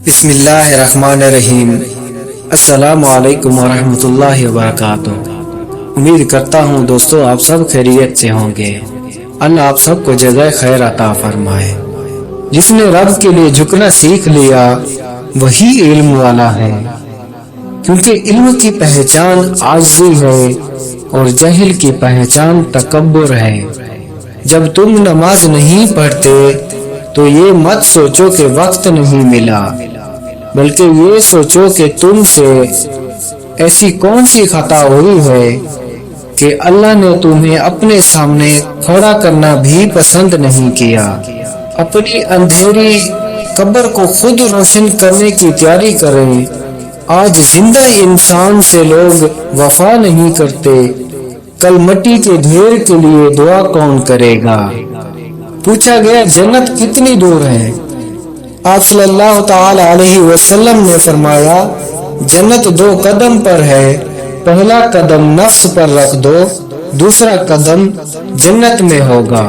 بسم اللہ الرحمن الرحیم۔ السلام علیکم ورحمۃ اللہ وبرکاتہ۔ امید کرتا ہوں دوستو آپ سب خیریت سے ہوں گے۔ اللہ آپ سب کو جزائے خیر عطا فرمائے۔ جس نے رب کے لیے جھکنا سیکھ لیا وہی علم والا ہے، کیونکہ علم کی پہچان عاجزی ہے اور جہل کی پہچان تکبر ہے۔ جب تم نماز نہیں پڑھتے تو یہ مت سوچو کہ وقت نہیں ملا، بلکہ یہ سوچو کہ تم سے ایسی کون سی خطا ہوئی ہے کہ اللہ نے تمہیں اپنے سامنے کھڑا کرنا بھی پسند نہیں کیا۔ اپنی اندھیری قبر کو خود روشن کرنے کی تیاری کریں۔ آج زندہ انسان سے لوگ وفا نہیں کرتے، کل مٹی کے ڈھیر کے لیے دعا کون کرے گا؟ پوچھا گیا جنت کتنی دور ہے؟ آپ صلی اللہ تعالی علیہ وسلم نے فرمایا جنت 2 قدم پر ہے، پہلا قدم نفس پر رکھ دو، دوسرا قدم جنت میں ہوگا۔